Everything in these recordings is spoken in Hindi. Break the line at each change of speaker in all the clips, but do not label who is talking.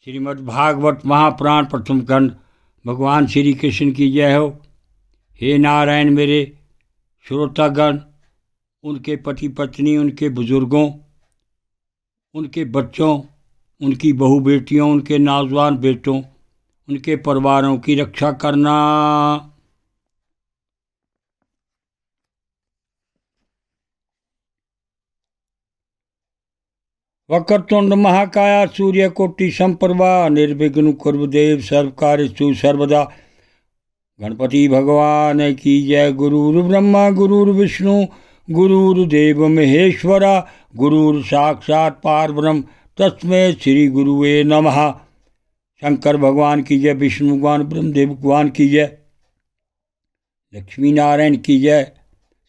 श्रीमद् भागवत महापुराण प्रथम खंड। भगवान श्री कृष्ण की जय हो। हे नारायण, मेरे श्रोतागण, उनके पति पत्नी, उनके बुजुर्गों, उनके बच्चों, उनकी बहू बेटियों, उनके नौजवान बेटों, उनके परिवारों की रक्षा करना। वक्रतुंड महाकाया सूर्यकोटि संप्रभा निर्विघ्न कुर्वदेव सर्वकार्येषु सर्वदा। गणपति भगवान की जय। गुरुर्ब्रह्मा गुरुर्विष्णु गुरुर्देव महेश्वरा गुरुर् साक्षात् परब्रह्म तस्मै श्री गुरुवे नमः। शंकर भगवान की जय, विष्णु भगवान ब्रह्मदेव भगवान की जय, लक्ष्मी नारायण की जय,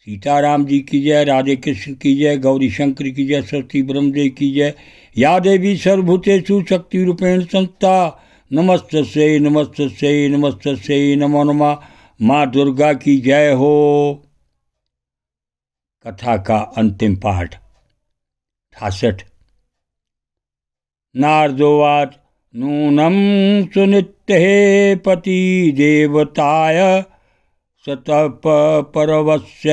सीताराम जी की जय, राधे कृष्ण की जय, गौरी शंकर की जय, सरस्वती ब्रह्मदेव की जय। या देवी सर्वभूतेषु शक्ति रूपेण संस्था नमस्तस्यै नमस्तस्यै नमस्तस्यै नमो नमः। माँ दुर्गा की जय हो। कथा का अंतिम पाठ 68। नारदोवाच नूनं सुनित्ये पति देवताय सतप परवस्य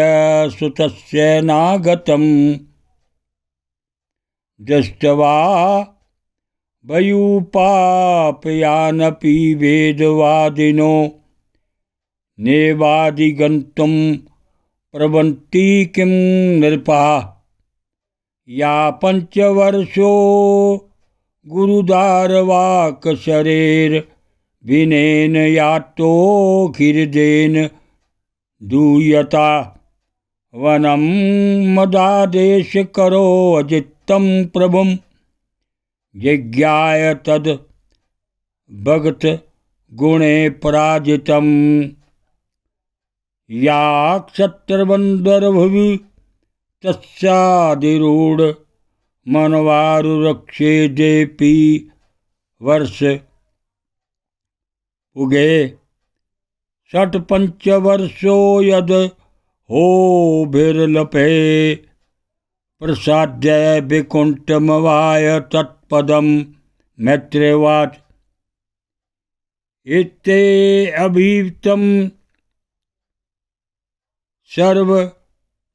सुतस्य नागतम् दृष्ट्वा वयुपापयानपि वेदवादिनो नेवादिगन्तुं प्रवन्ति किं नृपाः। या पंचवर्षो गुरुदारवाक्शरेर्विनेन यातो हृदेन दूयता वनं मदादेश करो अजित्तं प्रभुं जिज्ञाय तद भगत गुणे पराजितं। या क्षत्रबन्धरभुवि तस्याधिरूढ मनवारुरक्षेदेपि वर्ष उगे षट्पञ्चवर्षो यद होभिर्लपे प्रसाद्य वैकुण्ठमवाय तत्पदं। मैत्रेयवाच इत्ते अभीतं सर्व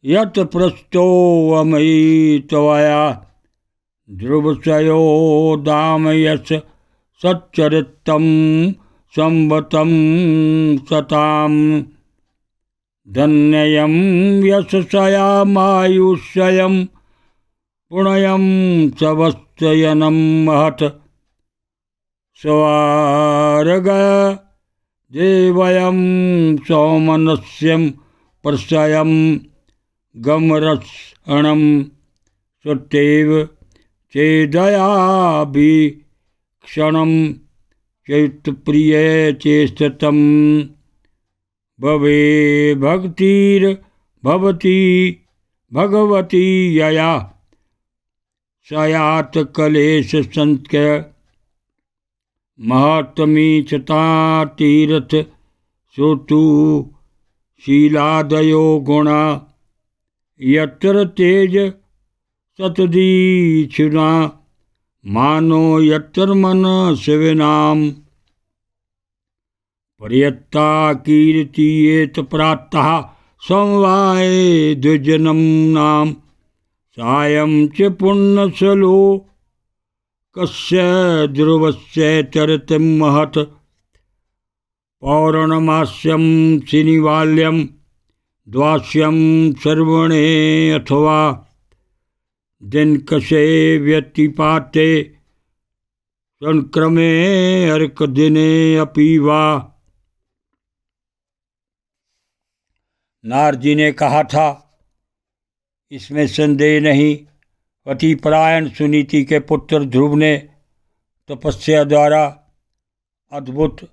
यत् पृष्ठो अमयि त्वया ध्रुवशयो दामयस सच्चरितं संवतं सतां। धन्ययं यशसयामायुष्यं पुण्यं सवस्ययनं महत् स्वार्ग देवयं सौमनस्यं प्रसयं गमरसणं सुतेव चेदयाभिक्षणं चैतप्रिये चेष्टतं। भवे भक्तिर्भवती भगवती यया सयात कलेश संख्य महात्मी चता तीर्थ सोतु शीलादयो गुणा। यत्र तेज सतदीक्षुना मानो यत्र मन शिवनाम। पर्यत्ता कीर्तियेत प्रातः समवाये द्विजनं नाम। सायं च पुण्यशलो कस्य ध्रुवस्य चरितं महत्। पौर्णमास्यं शनिवाल्यं द्वास्यं श्रवणे अथवा दिनकषे व्यतिपाते संक्रमे अर्कदिने अपि वा। नारद जी ने कहा था, इसमें संदेह नहीं, पतिपरायण सुनीति के पुत्र ध्रुव ने तपस्या द्वारा अद्भुत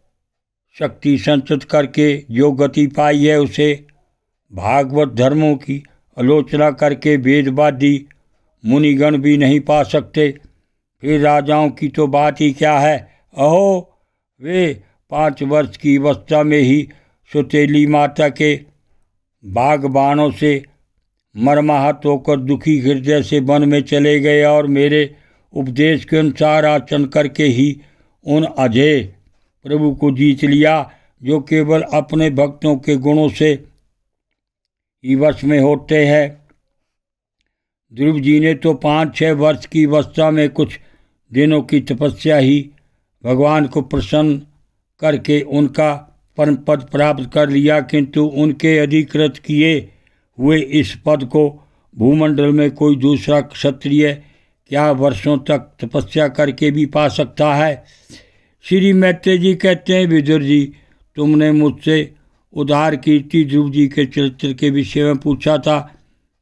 शक्ति संचित करके जो गति पाई है, उसे भागवत धर्मों की आलोचना करके वेदवादी मुनिगण भी नहीं पा सकते। फिर राजाओं की तो बात ही क्या है। अहो, वे 5 वर्ष की अवस्था में ही सुतेली माता के बागबानों से मर्माहत होकर दुखी हृदय से वन में चले गए और मेरे उपदेश के अनुसार आचरण करके ही उन अजय प्रभु को जीत लिया जो केवल अपने भक्तों के गुणों से ही वश में होते हैं। ध्रुव जी ने तो 5-6 वर्ष की अवस्था में कुछ दिनों की तपस्या ही भगवान को प्रसन्न करके उनका परम पद प्राप्त कर लिया, किंतु उनके अधिकृत किए हुए इस पद को भूमंडल में कोई दूसरा क्षत्रिय क्या वर्षों तक तपस्या करके भी पा सकता है। श्री मैत्रेय जी कहते हैं, विदुर जी, तुमने मुझसे उदार कीर्ति ध्रुव जी के चरित्र के विषय में पूछा था,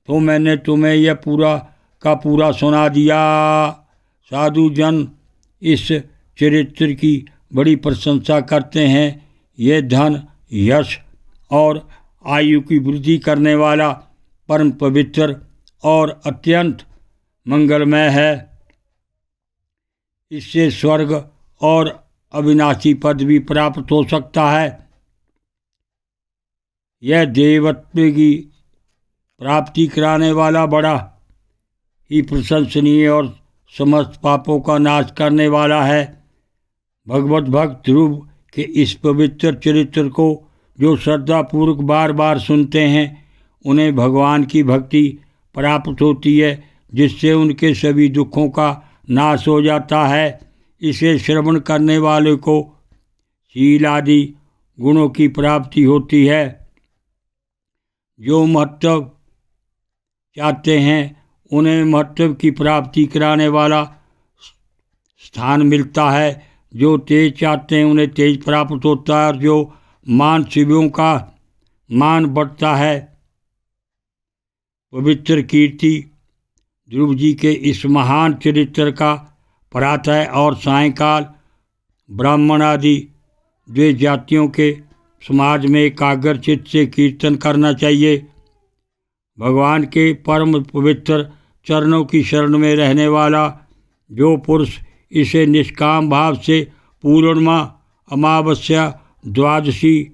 तो मैंने तुम्हें यह पूरा का पूरा सुना दिया। साधु जन इस चरित्र की बड़ी प्रशंसा करते हैं। यह धन, यश और आयु की वृद्धि करने वाला, परम पवित्र और अत्यंत मंगलमय है। इससे स्वर्ग और अविनाशी पद भी प्राप्त हो सकता है। यह देवत्व की प्राप्ति कराने वाला, बड़ा ही प्रशंसनीय और समस्त पापों का नाश करने वाला है। भगवत भक्त ध्रुव के इस पवित्र चरित्र को जो श्रद्धापूर्वक बार बार सुनते हैं, उन्हें भगवान की भक्ति प्राप्त होती है, जिससे उनके सभी दुखों का नाश हो जाता है। इसे श्रवण करने वाले को शील आदि गुणों की प्राप्ति होती है। जो महत्व चाहते हैं उन्हें महत्व की प्राप्ति कराने वाला स्थान मिलता है। जो तेज चाहते हैं उन्हें तेज प्राप्त होता है, और जो मान शिवों का मान बढ़ता है। पवित्र कीर्ति ध्रुव जी के इस महान चरित्र का प्रातः और सायंकाल ब्राह्मण आदि द्वे जातियों के समाज में एकाग्र चित्त से कीर्तन करना चाहिए। भगवान के परम पवित्र चरणों की शरण में रहने वाला जो पुरुष इसे निष्काम भाव से पूर्णिमा, अमावस्या, द्वादशी,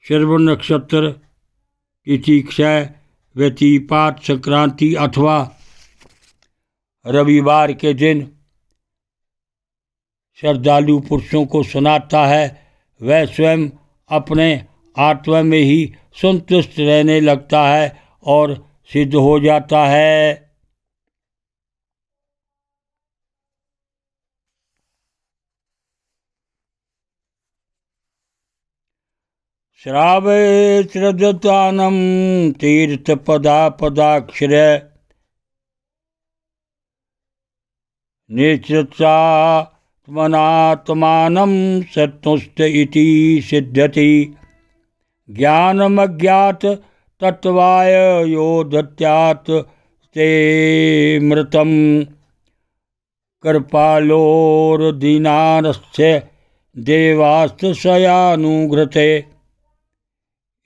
श्रवण नक्षत्र, तिथि, क्षय, व्यतिपात, संक्रांति अथवा रविवार के दिन श्रद्धालु पुरुषों को सुनाता है, वह स्वयं अपने आत्मा में ही संतुष्ट रहने लगता है और सिद्ध हो जाता है। श्रावे श्रद्धतानम तीर्थ पदा पदाक्षर निश्चितात्मनात्मानं सत्तुष्ट इति सिद्ध्यति ज्ञानमज्ञात तत्वाय यो दत्यात् ते मृतं कृपालोर्दीनानस्य देवास्तशयानुघ्रते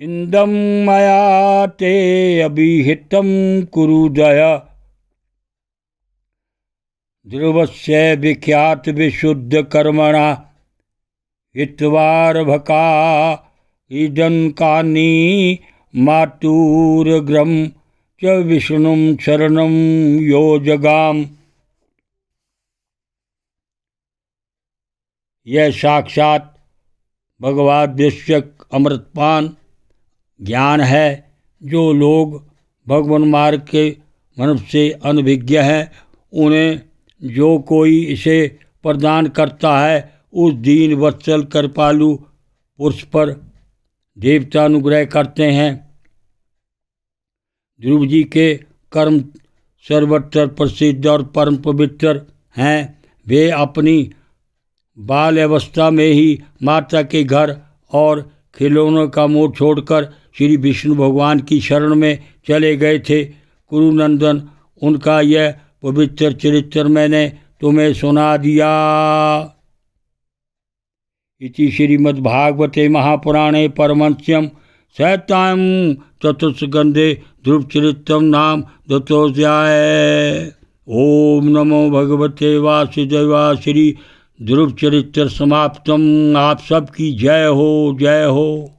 इंदं मया ते अभिहितं कुरुदय ध्रुवस्य विख्यात विशुद्ध कर्मणा हित्वार्भका इदन्कानि मातुरग्रम च विष्णुं शरणं यो जगाम। यह साक्षात भगवद्विषयक अमृतपान ज्ञान है। जो लोग भगवान मार्ग के मनुष्य से अनभिज्ञ हैं, उन्हें जो कोई इसे प्रदान करता है, उस दीन वत्सल कृपालु पुरुष पर देवता अनुग्रह करते हैं। ध्रुव जी के कर्म सर्वत्र प्रसिद्ध और परम पवित्र हैं। वे अपनी बाल अवस्था में ही माता के घर और खिलौनों का मोह छोड़कर श्री विष्णु भगवान की शरण में चले गए थे। कुरुनंदन, उनका यह पवित्र चरित्र मैंने तुम्हें सुना दिया। इति श्रीमद्भागवते महापुराणे परमहंस्यां सहस्रायां चतुर्थस्कन्धे ध्रुवचरित्रं नाम दशोऽध्यायः। ओम नमो भगवते वासुदेवाय। श्री ध्रुव चरित्र समाप्तम। आप सबकी जय हो, जय हो।